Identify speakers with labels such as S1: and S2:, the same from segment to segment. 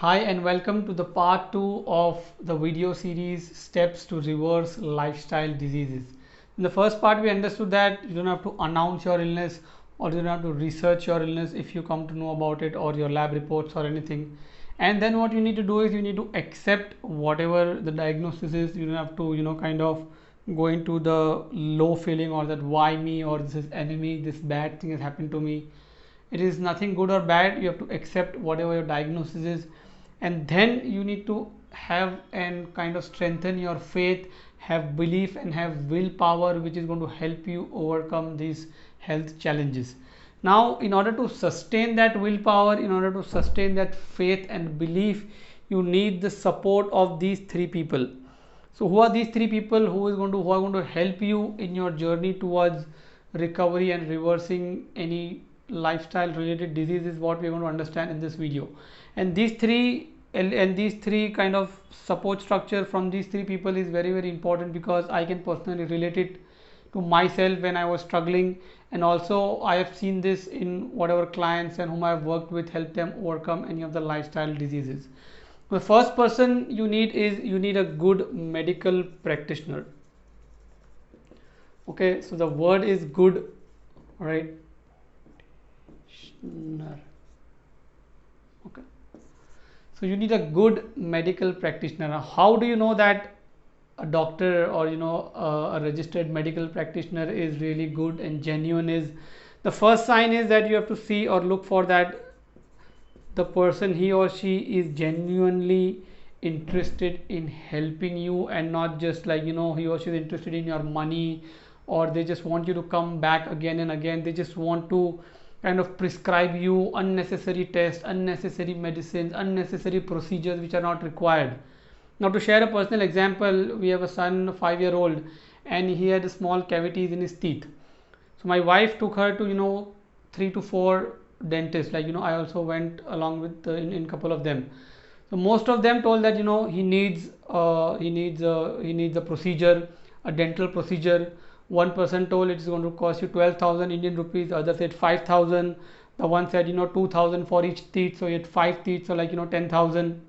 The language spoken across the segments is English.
S1: Hi and welcome to the part 2 of the video series Steps to Reverse Lifestyle Diseases. In the first part we understood that you don't have to announce your illness or you don't have to research your illness if you come to know about it or your lab reports or anything. And then what you need to do is you need to accept whatever the diagnosis is. You don't have to kind of go into the low feeling or that why me or this is enemy, this bad thing has happened to me. It is nothing good or bad. You have to accept whatever your diagnosis is, and then you need to have and kind of strengthen your faith, have belief and have willpower, which is going to help you overcome these health challenges. Now in order to sustain that willpower, in order to sustain that faith and belief, you need the support of these three people. So who are these three people who are going to help you in your journey towards recovery and reversing any lifestyle related diseases? What we are going to understand in this video. And these three kind of support structure from these three people is very important, because I can personally relate it to myself when I was struggling, and also I have seen this in whatever clients and whom I have worked with, help them overcome any of the lifestyle diseases. The first person you need a good medical practitioner. Okay, so the word is good, right? Okay, so you need a good medical practitioner. How do you know that a doctor or a registered medical practitioner is really good and genuine? Is the first sign is that you have to see or look for that the person, he or she, is genuinely interested in helping you, and not just like he or she is interested in your money, or they just want you to come back again and again. They just want to kind of prescribe you unnecessary tests, unnecessary medicines, unnecessary procedures which are not required. Now to share a personal example, we have a son, 5-year-old, and he had small cavities in his teeth. So my wife took her to 3 to 4 dentists. I also went along with in couple of them. So most of them told that he needs a procedure, a dental procedure. One person told it's going to cost you 12,000 Indian rupees, the other said 5,000, the one said 2,000 for each teeth, so he had 5 teeth, so 10,000.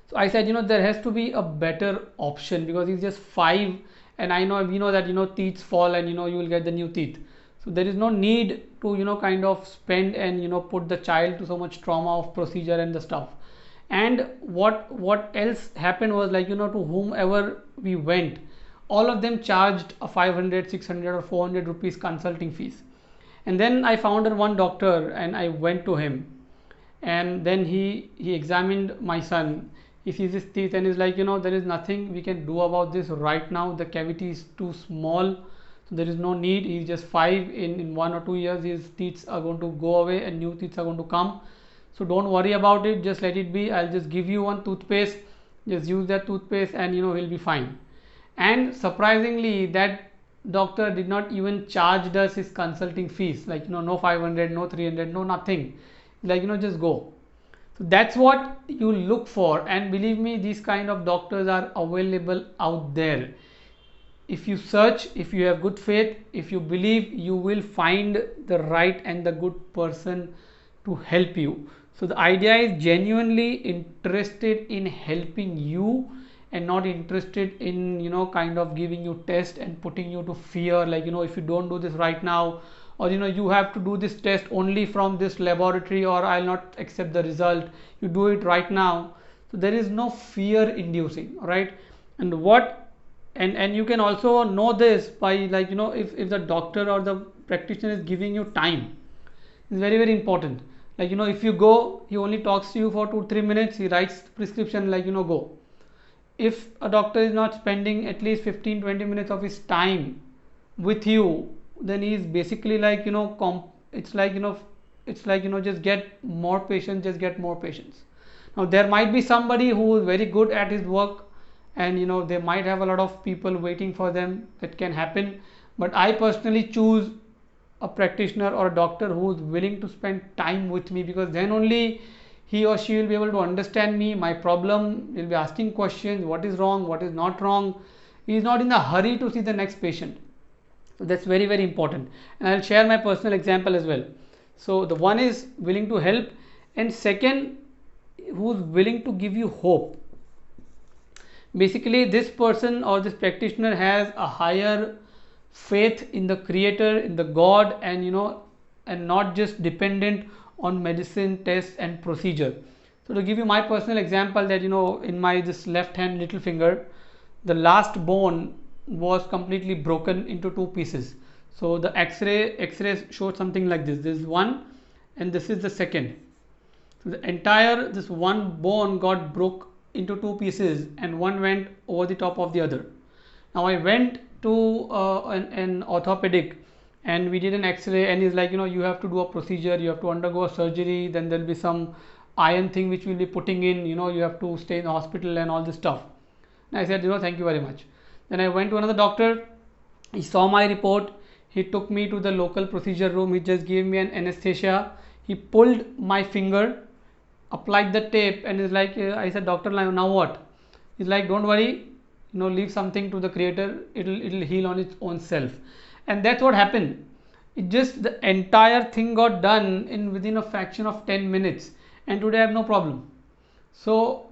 S1: So I said there has to be a better option, because he's just 5, and we know that teeth fall and you will get the new teeth. So there is no need to kind of spend and put the child to so much trauma of procedure and the stuff. And what else happened was, to whomever we went, all of them charged a 500, 600 or 400 rupees consulting fees. And then I found one doctor and I went to him, and then he examined my son. He sees his teeth and is like, there is nothing we can do about this right now. The cavity is too small, so there is no need. He's just 5. In 1 or 2 years his teeth are going to go away and new teeth are going to come. So don't worry about it, just let it be. I'll just give you one toothpaste, just use that toothpaste and he'll be fine. And surprisingly, that doctor did not even charge us his consulting fees, no 500, no 300, no nothing, just go. So that's what you look for, and believe me, these kind of doctors are available out there. If you search, if you have good faith, if you believe, you will find the right and the good person to help you. So the idea is genuinely interested in helping you, and not interested in kind of giving you test and putting you to fear, if you don't do this right now, or you have to do this test only from this laboratory, or I'll not accept the result, you do it right now. So there is no fear inducing, right? And and you can also know this by if the doctor or the practitioner is giving you time. It's very important. If you go, he only talks to you for 2-3 minutes, he writes prescription, go. If a doctor is not spending at least 15-20 minutes of his time with you, then he is basically just get more patients, just get more patients. Now there might be somebody who is very good at his work, and they might have a lot of people waiting for them. That can happen, but I personally choose a practitioner or a doctor who is willing to spend time with me, because then only he or she will be able to understand me, my problem, will be asking questions, what is wrong, what is not wrong. He is not in a hurry to see the next patient. So that's very important, and I'll share my personal example as well. So the one is willing to help, and second who's willing to give you hope. Basically, this person or this practitioner has a higher faith in the creator, in the God, and and not just dependent on medicine, tests, and procedure. So to give you my personal example, that in my this left hand little finger, the last bone was completely broken into two pieces. So the x-ray showed something like this. This is one and this is the second. So the entire this one bone got broke into two pieces and one went over the top of the other. Now I went to an orthopedic and we did an x-ray, and he's like, you have to do a procedure, you have to undergo a surgery, then there'll be some iron thing which we'll be putting in, you have to stay in the hospital and all this stuff. And I said, thank you very much. Then I went to another doctor. He saw my report. He took me to the local procedure room. He just gave me an anesthesia. He pulled my finger, applied the tape, and is like, I said, doctor, now what? He's like, don't worry, leave something to the creator. It'll heal on its own self. And that's what happened. It just, the entire thing got done within a fraction of 10 minutes. And today I have no problem. So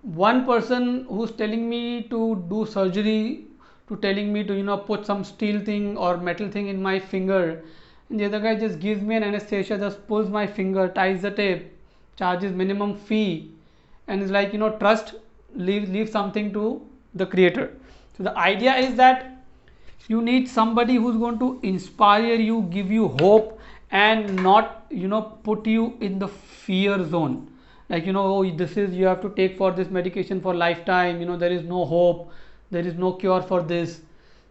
S1: one person who's telling me to do surgery, to telling me to put some steel thing or metal thing in my finger, and the other guy just gives me an anesthesia, just pulls my finger, ties the tape, charges minimum fee, and is like, trust, leave something to the creator. So the idea is that you need somebody who's going to inspire you, give you hope, and not put you in the fear zone. Like, oh, this is, you have to take for this medication for lifetime, there is no hope, there is no cure for this.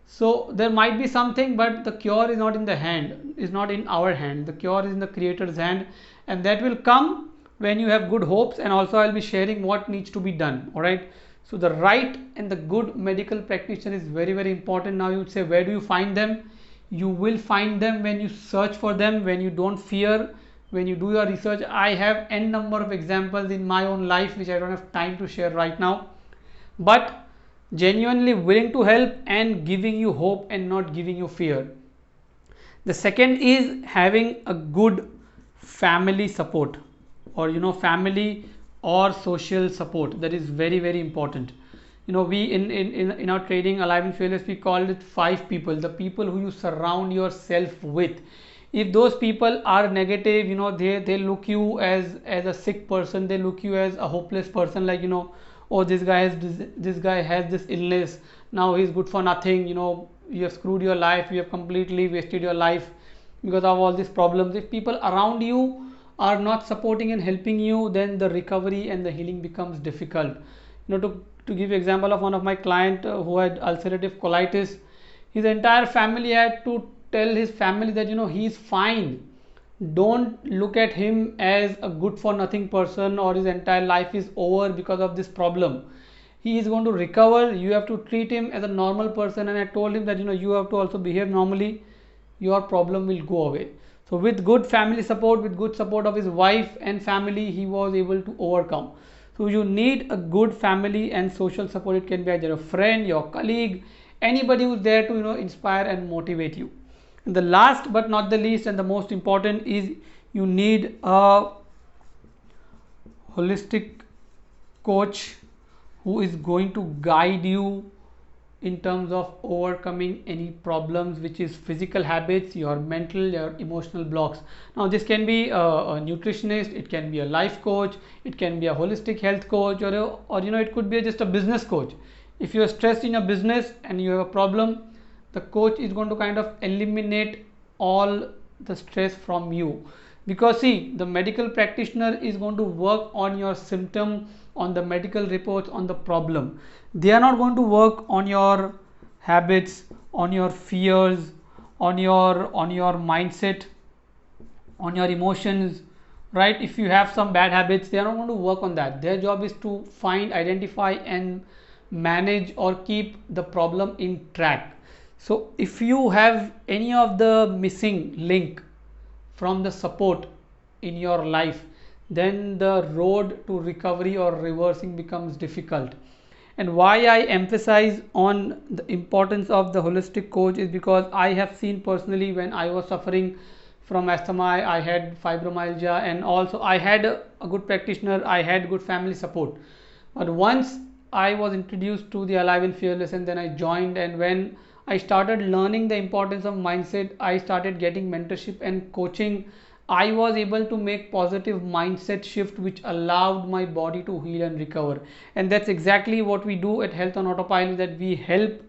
S1: So there might be something, but the cure is not in the hand, is not in our hand. The cure is in the creator's hand, and that will come when you have good hopes. And also I'll be sharing what needs to be done. All right. So the right and the good medical practitioner is very, very important. Now you would say, where do you find them? You will find them when you search for them, when you don't fear, when you do your research. I have n number of examples in my own life which I don't have time to share right now, but genuinely willing to help and giving you hope and not giving you fear. The second is having a good family support, or family or social support. That is very, very important. We in our training Alive and Fearless, we call it 5 people, the people who you surround yourself with. If those people are negative, they look you as a sick person, they look you as a hopeless person, like, oh, this guy has this illness, now he's good for nothing, you have screwed your life, you have completely wasted your life because of all these problems. If people around you are not supporting and helping you, then the recovery and the healing becomes difficult. To give you example of one of my client who had ulcerative colitis, his entire family had to tell his family that he is fine. Don't look at him as a good for nothing person, or his entire life is over because of this problem. He is going to recover. You have to treat him as a normal person. And I told him that you have to also behave normally. Your problem will go away. So with good family support, with good support of his wife and family, he was able to overcome. So you need a good family and social support. It can be either a friend, your colleague, anybody who's there to inspire and motivate you. And the last but not the least and the most important is you need a holistic coach who is going to guide you in terms of overcoming any problems, which is physical habits, your mental, your emotional blocks. Now this can be a nutritionist, it can be a life coach, it can be a holistic health coach, or it could be just a business coach. If you are stressed in your business and you have a problem, the coach is going to kind of eliminate all the stress from you. Because see, the medical practitioner is going to work on your symptom, on the medical reports, on the problem. They are not going to work on your habits, on your fears, on your mindset, on your emotions, right? If you have some bad habits, they are not going to work on that. Their job is to find, identify and manage or keep the problem in track. So if you have any of the missing link from the support in your life, then the road to recovery or reversing becomes difficult. And why I emphasize on the importance of the holistic coach is because I have seen personally, when I was suffering from asthma, I had fibromyalgia, and also I had a good practitioner, I had good family support. But once I was introduced to the Alive and Fearless, and then I joined, and when I started learning the importance of mindset, I started getting mentorship and coaching. I was able to make positive mindset shift which allowed my body to heal and recover. And that's exactly what we do at Health on Autopilot, that we help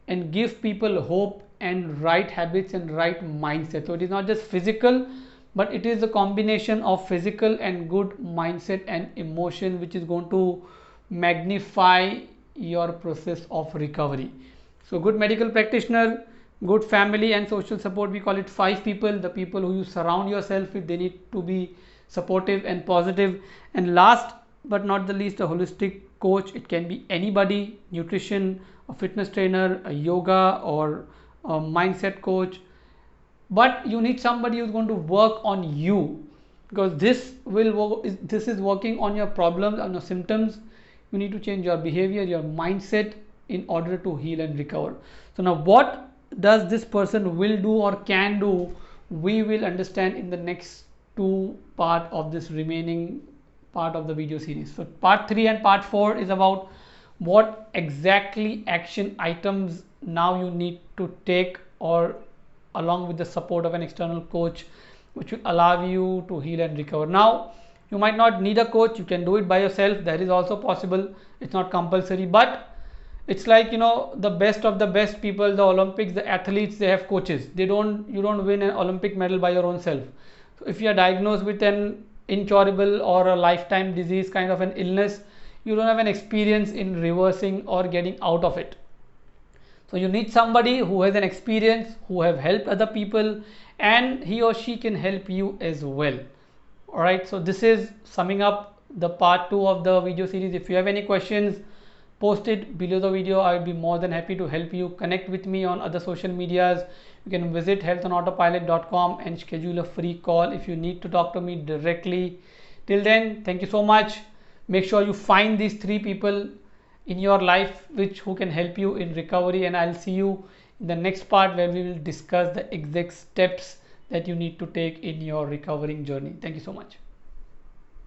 S1: and give people hope and right habits and right mindset. So it is not just physical, but it is a combination of physical and good mindset and emotion which is going to magnify your process of recovery. So good medical practitioner, good family and social support, we call it 5 people. The people who you surround yourself with, they need to be supportive and positive. And last but not the least, a holistic coach. It can be anybody: nutrition, a fitness trainer, a yoga, or a mindset coach. But you need somebody who's going to work on you, because this is working on your problems, on your symptoms. You need to change your behavior, your mindset, in order to heal and recover. So now what does this person will do or can do, we will understand in the next 2 part of this remaining part of the video series. So part 3 and part 4 is about what exactly action items now you need to take, or along with the support of an external coach, which will allow you to heal and recover. Now you might not need a coach, you can do it by yourself. That is also possible. It's not compulsory, but it's like, the best of the best people, the Olympics, the athletes, they have coaches. You don't win an Olympic medal by your own self. So if you are diagnosed with an incurable or a lifetime disease kind of an illness, you don't have an experience in reversing or getting out of it. So you need somebody who has an experience, who have helped other people, and he or she can help you as well. All right, so this is summing up the part 2 of the video series. If you have any questions, post it below the video. I will be more than happy to help you. Connect with me on other social medias. You can visit healthonautopilot.com and schedule a free call if you need to talk to me directly. Till then, thank you so much. Make sure you find these 3 people in your life who can help you in recovery, and I'll see you in the next part where we will discuss the exact steps that you need to take in your recovering journey. Thank you so much.